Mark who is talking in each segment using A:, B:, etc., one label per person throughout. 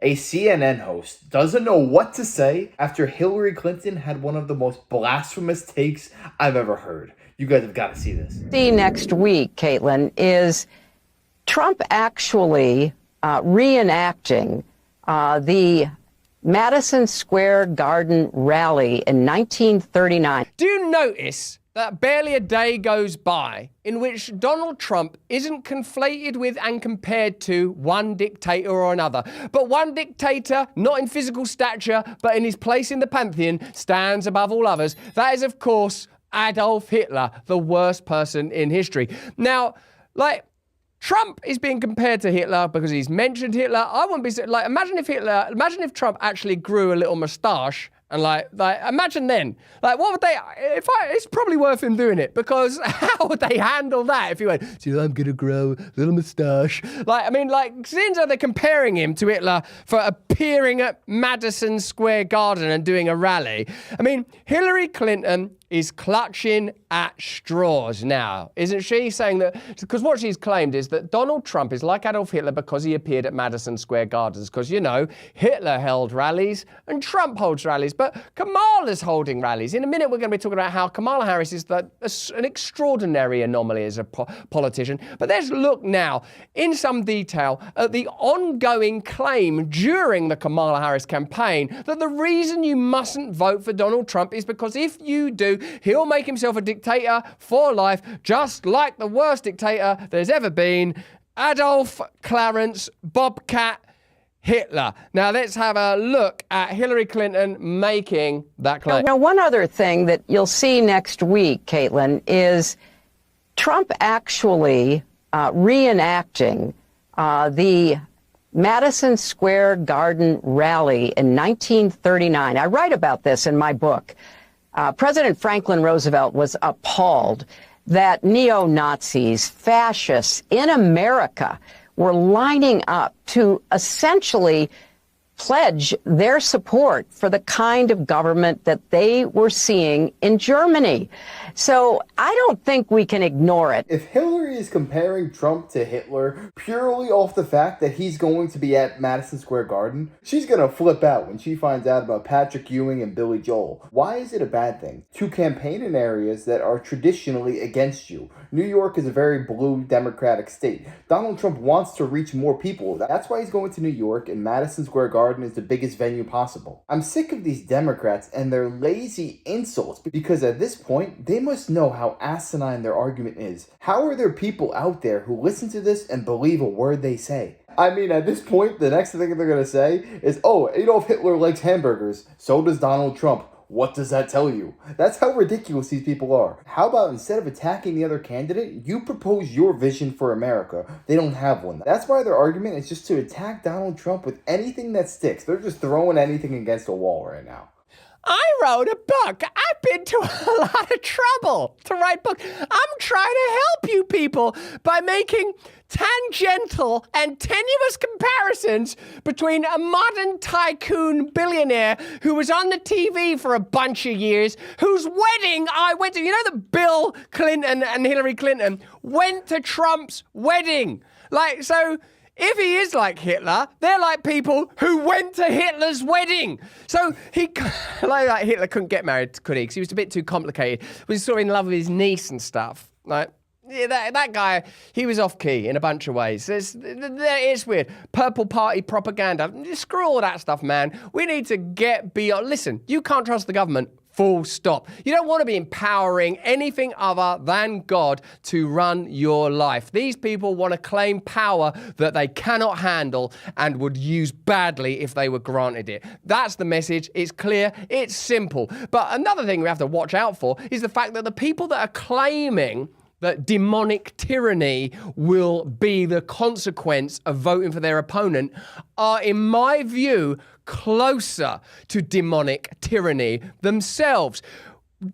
A: A CNN host doesn't know what to say after Hillary Clinton had one of the most blasphemous takes I've ever heard. You guys have got to see this.
B: See next week, Caitlin, is Trump actually reenacting the Madison Square Garden rally in 1939.
C: Do you notice that barely a day goes by in which Donald Trump isn't conflated with and compared to one dictator or another, but one dictator, not in physical stature, but in his place in the pantheon, stands above all others? That is, of course, Adolf Hitler, the worst person in history. Now, Trump is being compared to Hitler because he's mentioned Hitler. I wouldn't be imagine if Trump actually grew a little mustache and imagine then, what would they, it's probably worth him doing it, because how would they handle that if he went, see, I'm gonna grow a little mustache? Since they're comparing him to Hitler for appearing at Madison Square Garden and doing a rally. Hillary Clinton is clutching at straws now, isn't she? Saying that, because what she's claimed is that Donald Trump is like Adolf Hitler because he appeared at Madison Square Gardens, because, Hitler held rallies and Trump holds rallies, but Kamala's holding rallies. In a minute, we're going to be talking about how Kamala Harris is an extraordinary anomaly as a politician. But let's look now in some detail at the ongoing claim during the Kamala Harris campaign that the reason you mustn't vote for Donald Trump is because if you do, he'll make himself a dictator for life, just like the worst dictator there's ever been, Adolf Clarence Bobcat Hitler. Now let's have a look at Hillary Clinton making that claim.
B: Now, one other thing that you'll see next week, Caitlin, is Trump actually reenacting the Madison Square Garden rally in 1939. I write about this in my book. President Franklin Roosevelt was appalled that neo-Nazis, fascists in America were lining up to essentially pledge their support for the kind of government that they were seeing in Germany. So I don't think we can ignore it.
A: If Hillary is comparing Trump to Hitler purely off the fact that he's going to be at Madison Square Garden, she's going to flip out when she finds out about Patrick Ewing and Billy Joel. Why is it a bad thing to campaign in areas that are traditionally against you? New York is a very blue Democratic state. Donald Trump wants to reach more people. That's why he's going to New York, and Madison Square Garden is the biggest venue possible. I'm sick of these Democrats and their lazy insults, because at this point, they must know how asinine their argument is. How are there people out there who listen to this and believe a word they say? At this point, the next thing they're going to say is, oh, Adolf Hitler likes hamburgers, so does Donald Trump. What does that tell you? That's how ridiculous these people are. How about instead of attacking the other candidate, you propose your vision for America? They don't have one. That's why their argument is just to attack Donald Trump with anything that sticks. They're just throwing anything against the wall right now.
C: I wrote a book. I've been to a lot of trouble to write books. I'm trying to help you people by making tangential and tenuous comparisons between a modern tycoon billionaire who was on the TV for a bunch of years, whose wedding I went to. You know that Bill Clinton and Hillary Clinton went to Trump's wedding? If he is like Hitler, they're like people who went to Hitler's wedding. So Hitler couldn't get married, could he? Because he was a bit too complicated. He was sort of in love with his niece and stuff. That guy, he was off key in a bunch of ways. It's weird. Purple party propaganda. Screw all that stuff, man. We need to get beyond. Listen, you can't trust the government. Full stop. You don't want to be empowering anything other than God to run your life. These people want to claim power that they cannot handle and would use badly if they were granted it. That's the message. It's clear. It's simple. But another thing we have to watch out for is the fact that the people that are claiming that demonic tyranny will be the consequence of voting for their opponent are, in my view, closer to demonic tyranny themselves.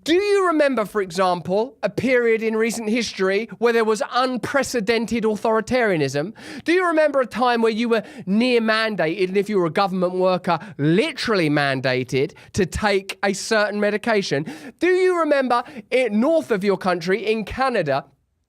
C: Do you remember, for example, a period in recent history where there was unprecedented authoritarianism? Do you remember a time where you were near mandated, and if you were a government worker, literally mandated to take a certain medication? Do you remember north of your country in Canada,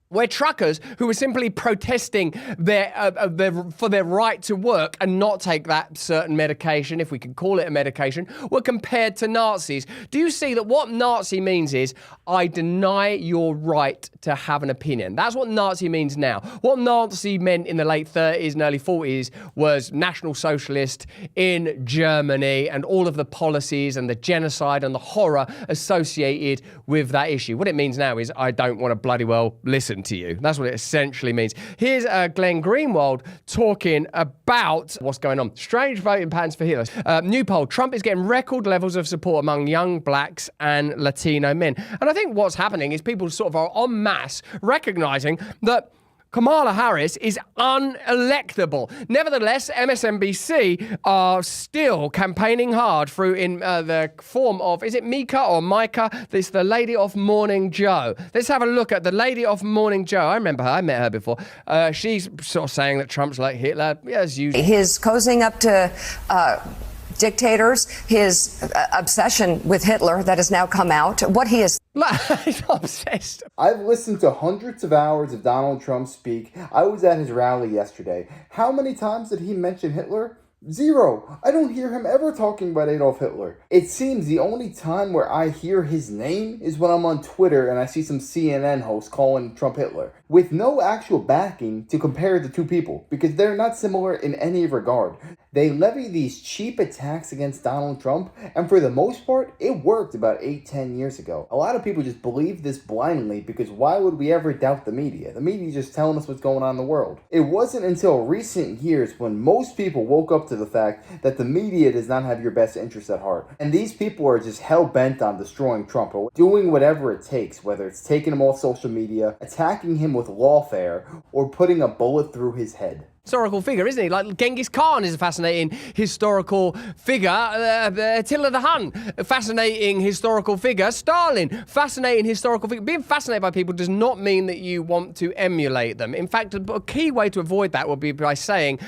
C: We're truckers who are simply protesting for their right to work and not take that certain medication, if we can call it a medication, were compared to Nazis. Do you see that what Nazi means is, I deny your right to have an opinion? That's what Nazi means now. What Nazi meant in the late 30s and early 40s was National Socialist in Germany and all of the policies and the genocide and the horror associated with that issue. What it means now is, I don't want to bloody well listen to you. That's what it essentially means. Here's Glenn Greenwald talking about what's going on. Strange voting patterns for Hitler. New poll, Trump is getting record levels of support among young blacks and Latino men. And I think what's happening is people sort of are en masse recognizing that Kamala Harris is unelectable. Nevertheless, MSNBC are still campaigning hard through in the form of, is it Mika or Micah? This the Lady of Morning Joe. Let's have a look at the Lady of Morning Joe. I remember her. I met her before. She's sort of saying that Trump's like Hitler, as usual.
D: His cozying up to dictators, his obsession with Hitler that has now come out, what he is.
C: He's obsessed.
A: I've listened to hundreds of hours of Donald Trump speak. I was at his rally yesterday. How many times did he mention Hitler? Zero. I don't hear him ever talking about Adolf Hitler. It seems the only time where I hear his name is when I'm on Twitter and I see some CNN host calling Trump Hitler, with no actual backing to compare the two people, because they're not similar in any regard. They levy these cheap attacks against Donald Trump, and for the most part, it worked about 8-10 years ago. A lot of people just believe this blindly, because why would we ever doubt the media? The media is just telling us what's going on in the world. It wasn't until recent years when most people woke up to the fact that the media does not have your best interests at heart. And these people are just hell-bent on destroying Trump, or doing whatever it takes, whether it's taking him off social media, attacking him with lawfare, or putting a bullet through his head.
C: Historical figure, isn't he? Like Genghis Khan is a fascinating historical figure. Attila the Hun, a fascinating historical figure. Stalin, fascinating historical figure. Being fascinated by people does not mean that you want to emulate them. In fact, a key way to avoid that would be by saying,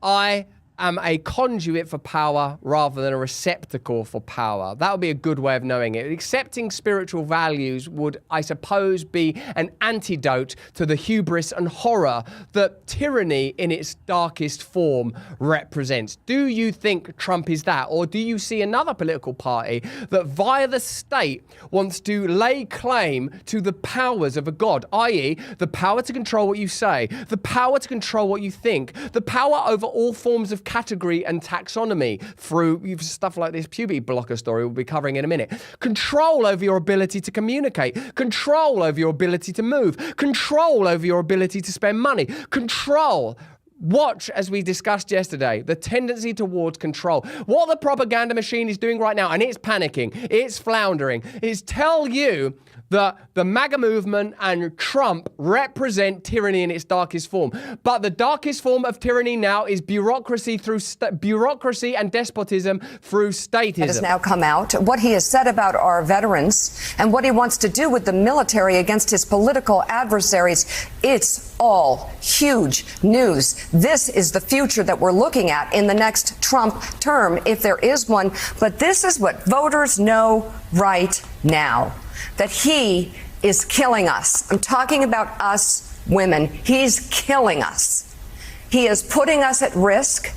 C: I am a conduit for power rather than a receptacle for power. That would be a good way of knowing it. Accepting spiritual values would, I suppose, be an antidote to the hubris and horror that tyranny in its darkest form represents. Do you think Trump is that? Or do you see another political party that via the state wants to lay claim to the powers of a god, i.e. the power to control what you say, the power to control what you think, the power over all forms of category and taxonomy through stuff like this puberty blocker story we'll be covering in a minute. Control over your ability to communicate. Control over your ability to move. Control over your ability to spend money. Control. Watch, as we discussed yesterday, the tendency towards control. What the propaganda machine is doing right now, and it's panicking, it's floundering, is tell you that the MAGA movement and Trump represent tyranny in its darkest form. But the darkest form of tyranny now is bureaucracy bureaucracy and despotism through statism.
D: That has now come out. What he has said about our veterans and what he wants to do with the military against his political adversaries, it's all huge news. This is the future that we're looking at in the next Trump term, if there is one. But this is what voters know right now, that he is killing us. I'm talking about us women. He's killing us. He is putting us at risk.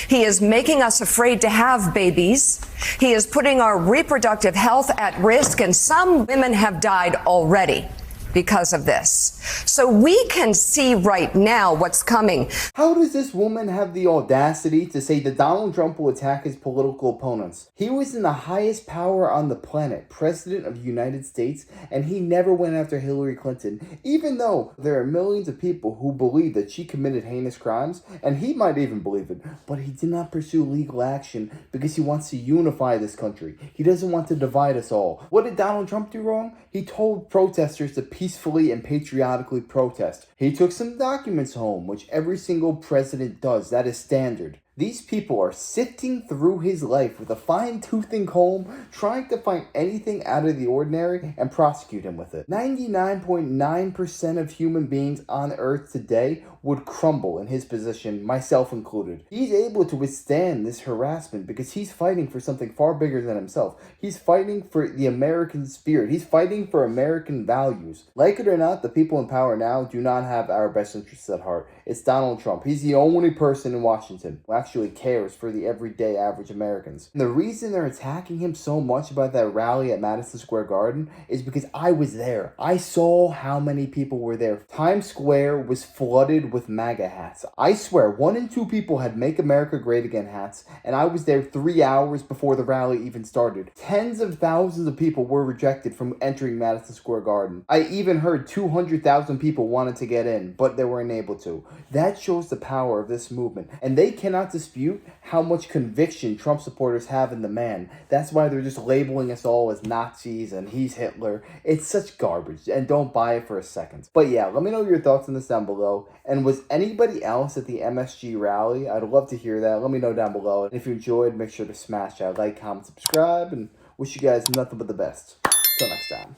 D: He is making us afraid to have babies. He is putting our reproductive health at risk, and some women have died already because of this. So we can see right now what's coming.
A: How does this woman have the audacity to say that Donald Trump will attack his political opponents? He was in the highest power on the planet, President of the United States, and he never went after Hillary Clinton, even though there are millions of people who believe that she committed heinous crimes, and he might even believe it, but he did not pursue legal action because he wants to unify this country. He doesn't want to divide us all. What did Donald Trump do wrong? He told protesters to peacefully and patriotically protest. He took some documents home, which every single president does. That is standard. These people are sifting through his life with a fine-toothing comb, trying to find anything out of the ordinary and prosecute him with it. 99.9% of human beings on Earth today would crumble in his position, myself included. He's able to withstand this harassment because he's fighting for something far bigger than himself. He's fighting for the American spirit. He's fighting for American values. Like it or not, the people in power now do not have our best interests at heart. It's Donald Trump. He's the only person in Washington who actually cares for the everyday average Americans. And the reason they're attacking him so much about that rally at Madison Square Garden is because I was there. I saw how many people were there. Times Square was flooded with MAGA hats. I swear, 1 in 2 people had Make America Great Again hats, and I was there 3 hours before the rally even started. Tens of thousands of people were rejected from entering Madison Square Garden. I even heard 200,000 people wanted to get in, but they weren't able to. That shows the power of this movement, and they cannot dispute how much conviction Trump supporters have in the man. That's why they're just labeling us all as Nazis and he's Hitler. It's such garbage, and don't buy it for a second. But yeah, let me know your thoughts on this down below. And was anybody else at the MSG rally? I'd love to hear that. Let me know down below. And if you enjoyed, make sure to smash that like, comment, subscribe, and wish you guys nothing but the best. Till next time.